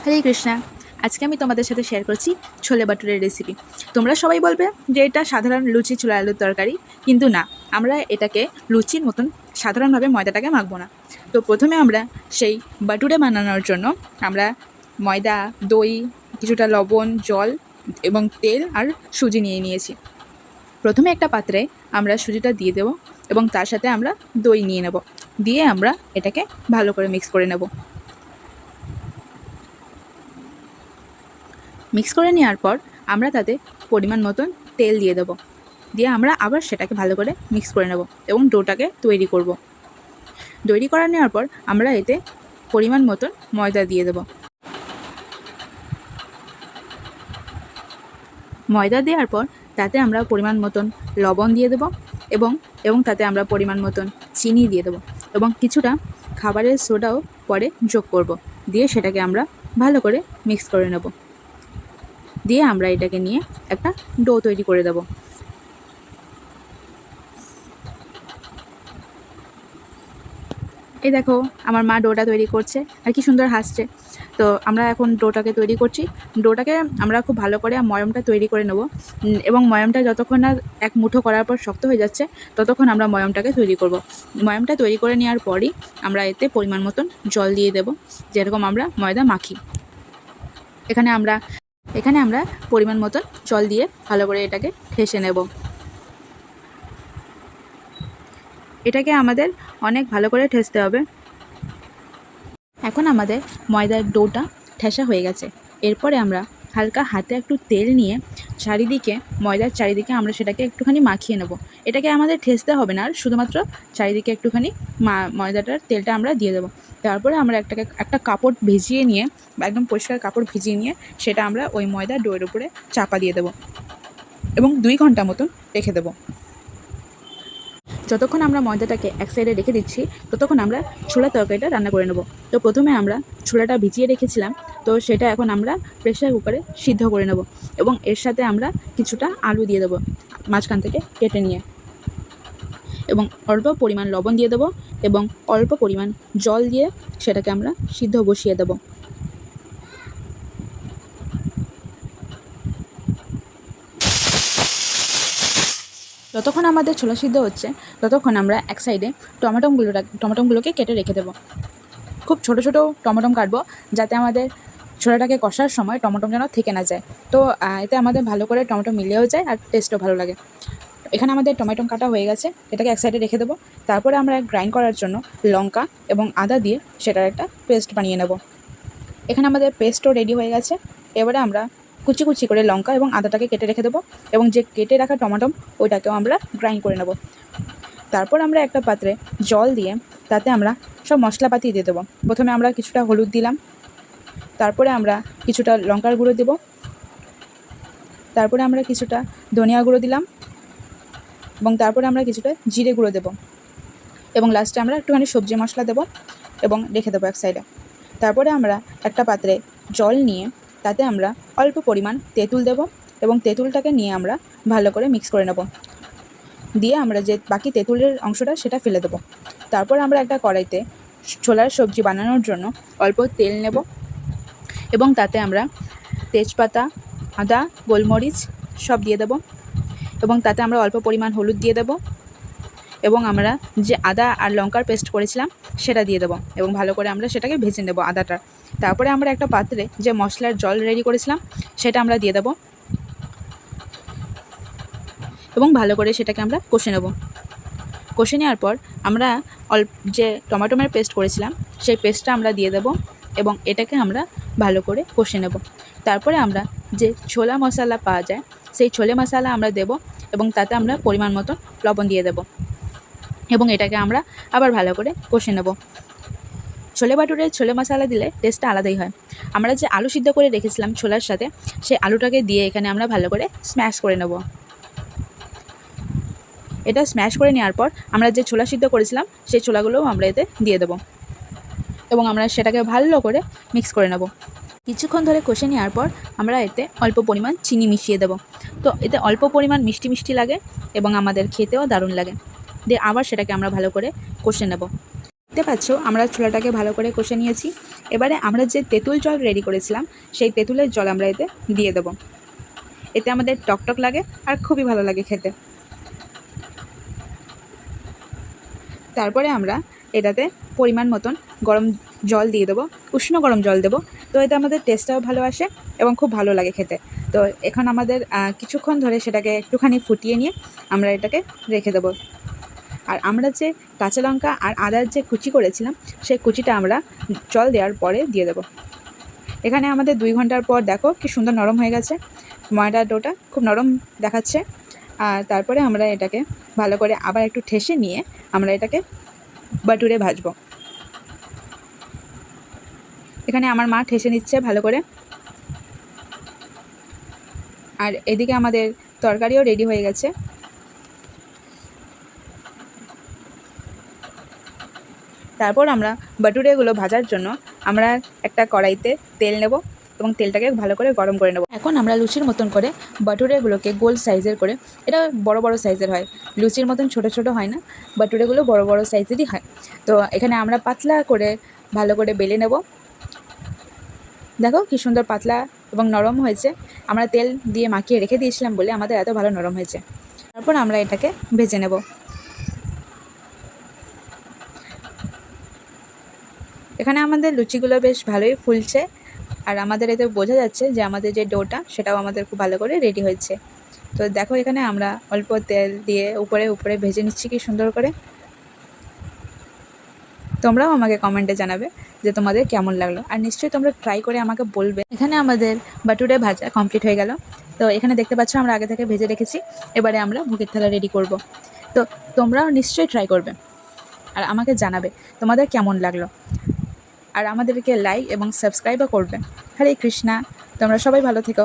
হরে কৃষ্ণা। আজকে আমি তোমাদের সাথে শেয়ার করছি ছোলে বাটুরের রেসিপি। তোমরা সবাই বলবে যে এটা সাধারণ লুচি ছোলা আলুর তরকারি, কিন্তু না, আমরা এটাকে লুচির মতন সাধারণভাবে ময়দাটাকে মাখবো না। তো প্রথমে আমরা সেই বাটুরে বানানোর জন্য আমরা ময়দা, দই, কিছুটা লবণ, জল এবং তেল আর সুজি নিয়ে নিয়েছি। প্রথমে একটা পাত্রে আমরা সুজিটা দিয়ে দেবো এবং তার সাথে আমরা দই নিয়ে নেব, দিয়ে আমরা এটাকে ভালো করে মিক্স করে নেব। মিক্স করে নেওয়ার পর আমরা তাতে পরিমাণ মতন তেল দিয়ে দেবো, দিয়ে আমরা আবার সেটাকে ভালো করে মিক্স করে নেব এবং ডোটাকে তৈরি করব। তৈরি করে নেওয়ার পর আমরা এতে পরিমাণ মতন ময়দা দিয়ে দেব। ময়দা দেওয়ার পর তাতে আমরা পরিমাণ মতন লবণ দিয়ে দেব এবং এবং তাতে আমরা পরিমাণ মতন চিনি দিয়ে দেবো এবং কিছুটা খাবারের সোডাও পরে যোগ করব, দিয়ে সেটাকে আমরা ভালো করে মিক্স করে নেব। দিয়ে আমরা এটাকে নিয়ে একটা ডো তৈরি করে দেব। এই দেখো, আমার মা ডোটা তৈরি করছে আর কি সুন্দর হাসছে। তো আমরা এখন ডোটাকে তৈরি করছি। ডোটাকে আমরা খুব ভালো করে ময়মটা তৈরি করে নেব এবং ময়মটা যতক্ষণ না এক মুঠো করার পর শক্ত হয়ে যাচ্ছে ততক্ষণ আমরা ময়মটাকে তৈরি করব। ময়মটা তৈরি করে নেওয়ার পরই আমরা এতে পরিমাণ মতন জল দিয়ে দেব, যেরকম আমরা ময়দা মাখি। এখানে আমরা পরিমাণ মতন জল দিয়ে ভালো করে এটাকে ঠেসে নেব। এটাকে আমাদের অনেক ভালো করে ঠেসতে হবে। এখন আমাদের ময়দার ডোটা ঠেসা হয়ে গেছে। এরপরে আমরা হালকা হাতে একটু তেল নিয়ে ময়দার চারিদিকে আমরা সেটাকে একটুখানি মাখিয়ে নেব। এটাকে আমাদের ঠেসতে হবে না, আর শুধুমাত্র চারিদিকে একটুখানি ময়দাটার তেলটা আমরা দিয়ে দেবো। তারপরে আমরা একটা কাপড় ভিজিয়ে নিয়ে বা একদম পরিষ্কার কাপড় ভিজিয়ে নিয়ে সেটা আমরা ওই ময়দার ডোয়ের উপরে চাপা দিয়ে দেবো এবং 2 ঘন্টা মতন রেখে দেবো। যতক্ষণ আমরা ময়দাটাকে এক সাইডে রেখে দিচ্ছি ততক্ষণ আমরা ছোলার তরকারিটা রান্না করে নেব। তো প্রথমে আমরা ছোলাটা ভিজিয়ে রেখেছিলাম, তো সেটা এখন আমরা প্রেসার কুকারে সিদ্ধ করে নেব এবং এর সাথে আমরা কিছুটা আলু দিয়ে দেবো মাঝখান থেকে কেটে নিয়ে, এবং অল্প পরিমাণ লবণ দিয়ে দেবো এবং অল্প পরিমাণ জল দিয়ে সেটাকে আমরা সিদ্ধ বসিয়ে দেবো। যতক্ষণ আমাদের ছোলা সিদ্ধ হচ্ছে ততক্ষণ আমরা এক সাইডে টমেটোগুলোকে কেটে রেখে দেবো। খুব ছোট ছোট টমেটো কাটবো, যাতে আমাদের ছোলাটাকে কষার সময় টমেটো যেন থেকে না যায়। তো এতে আমাদের ভালো করে টমেটো মিলেও যায় আর টেস্টও ভালো লাগে। এখানে আমাদের টমেটো কাটা হয়ে গেছে, এটাকে এক সাইডে রেখে দেবো। তারপরে আমরা গ্রাইন্ড করার জন্য লঙ্কা এবং আদা দিয়ে সেটার একটা পেস্ট বানিয়ে নেব। এখানে আমাদের পেস্টও রেডি হয়ে গেছে। এবারে আমরা কুচি কুচি করে লঙ্কা এবং আদাটাকে কেটে রেখে দেবো এবং যে কেটে রাখা টমেটো ওইটাকেও আমরা গ্রাইন্ড করে নেব। তারপর আমরা একটা পাত্রে জল দিয়ে তাতে আমরা সব মশলাপাতি দিয়ে দেবো। প্রথমে আমরা কিছুটা হলুদ দিলাম, তারপরে আমরা কিছুটা লঙ্কার গুঁড়ো দেব, তারপরে আমরা কিছুটা ধনিয়া গুঁড়ো দিলাম এবং তারপরে আমরা কিছুটা জিরে গুঁড়ো দেব এবং লাস্টে আমরা একটুখানি সবজি মশলা দেব এবং রেখে দেবো এক সাইডে। তারপরে আমরা একটা পাত্রে জল নিয়ে তাতে আমরা অল্প পরিমাণ তেঁতুল দেব এবং তেঁতুলটাকে নিয়ে আমরা ভালো করে মিক্স করে নেব, দিয়ে আমরা যে বাকি তেঁতুলের অংশটা সেটা ফেলে দেবো। তারপর আমরা একটা কড়াইতে ছোলার সবজি বানানোর জন্য অল্প তেল নেব এবং তাতে আমরা তেজপাতা, আদা, গোলমরিচ সব দিয়ে দেব এবং তাতে আমরা অল্প পরিমাণ হলুদ দিয়ে দেব এবং আমরা যে আদা আর লঙ্কার পেস্ট করেছিলাম সেটা দিয়ে দেবো এবং ভালো করে আমরা সেটাকে ভেজে নেব আদাটা। তারপরে আমরা একটা পাত্রে যে মশলার জল রেডি করেছিলাম সেটা আমরা দিয়ে দেবো এবং ভালো করে সেটাকে আমরা কষে নেব। কষে নেওয়ার পর আমরা যে টমেটোমের পেস্ট করেছিলাম সেই পেস্টটা আমরা দিয়ে দেব এবং এটাকে আমরা ভালো করে কষে নেব। তারপরে আমরা যে ছোলা মশলা পাওয়া যায় সেই ছোলে মশলা আমরা দেব এবং তাতে আমরা পরিমাণ মতো লবণ দিয়ে দেব এবং এটাকে আমরা আবার ভালো করে কষে নেব। ছোলে বাটুরে ছোলে মশলা দিলে টেস্টটা আলাদাই হয়। আমরা যে আলু সিদ্ধ করে রেখেছিলাম ছোলার সাথে, সেই আলুটাকে দিয়ে এখানে আমরা ভালো করে স্ম্যাশ করে নেব। এটা স্ম্যাশ করে নেওয়ার পর আমরা যে ছোলা সিদ্ধ করেছিলাম সেই ছোলাগুলোও আমরা এতে দিয়ে দেবো এবং আমরা সেটাকে ভালো করে মিক্স করে নেব। কিছুক্ষণ ধরে কষে নেওয়ার পর আমরা এতে অল্প পরিমাণ চিনি মিশিয়ে দেব। তো এতে অল্প পরিমাণ মিষ্টি মিষ্টি লাগে এবং আমাদের খেতেও দারুণ লাগে। দিয়ে আবার সেটাকে আমরা ভালো করে কষে নেব। দেখতে পাচ্ছ আমরা ছোলাটাকে ভালো করে কষে নিয়েছি। এবারে আমরা যে তেঁতুল জল রেডি করেছিলাম সেই তেঁতুলের জল আমরা এতে দিয়ে দেবো। এতে আমাদের টকটক লাগে আর খুবই ভালো লাগে খেতে। তারপরে আমরা এটাতে পরিমাণ মতন গরম জল দিয়ে দেবো, উষ্ণ গরম জল দেবো। তো এতে আমাদের টেস্টটাও ভালো আসে এবং খুব ভালো লাগে খেতে। তো এখন আমাদের কিছুক্ষণ ধরে সেটাকে একটুখানি ফুটিয়ে নিয়ে আমরা এটাকে রেখে দেবো। আর আমরা যে কাঁচা লঙ্কা আর আদার যে কুচি করেছিলাম সেই কুচিটা আমরা জল দেওয়ার পরে দিয়ে দেবো। এখানে আমাদের 2 ঘন্টার পর দেখো কি সুন্দর নরম হয়ে গেছে, ময়দার ডোটা খুব নরম দেখাচ্ছে। আর তারপরে আমরা এটাকে ভালো করে আবার একটু ঠেসে নিয়ে আমরা এটাকে বাটুরে ভাজবো। এখানে আমার মা ঠেসে নিচ্ছে ভালো করে। আর এদিকে আমাদের তরকারিও রেডি হয়ে গেছে। তারপর আমরা বাটুরেগুলো ভাজার জন্য আমরা একটা কড়াইতে তেল নেব এবং তেলটাকে ভালো করে গরম করে নেব। এখন আমরা লুচির মতন করে বাটুরেগুলোকে গোল সাইজের করে, এটা বড় বড় সাইজের হয়, লুচির মতন ছোট ছোট হয় না, বাটুরেগুলো বড় বড় সাইজেরই হয়। তো এখানে আমরা পাতলা করে ভালো করে বেলে নেব। দেখো কি সুন্দর পাতলা এবং নরম হয়েছে। আমরা তেল দিয়ে মাখিয়ে রেখে দিয়েছিলাম বলে আমাদের এত ভালো নরম হয়েছে। তারপর আমরা এটাকে ভেজে নেব। এখানে আমাদের লুচিগুলো বেশ ভালোই ফুলছে আর আমাদের এতে বোঝা যাচ্ছে যে আমাদের যে ডোটা সেটাও আমাদের খুব ভালো করে রেডি হয়েছে। তো দেখো এখানে আমরা অল্প তেল দিয়ে উপরে উপরে ভেজে নিচ্ছি কি সুন্দর করে। তোমরাও আমাকে কমেন্টে জানাবে যে তোমাদের কেমন লাগলো, আর নিশ্চয়ই তোমরা ট্রাই করে আমাকে বলবে। এখানে আমাদের বাটুরে ভাজা কমপ্লিট হয়ে গেল। তো এখানে দেখতে পাচ্ছ আমরা আগে থেকে ভেজে রেখেছি। এবারে আমরা ভোগের থালা রেডি করব। তো তোমরাও নিশ্চয়ই ট্রাই করবে আর আমাকে জানাবে তোমাদের কেমন লাগলো। আর আমাদেরকে লাইক এবং সাবস্ক্রাইবও করবে। হরে কৃষ্ণা, তোমরা সবাই ভালো থেকো।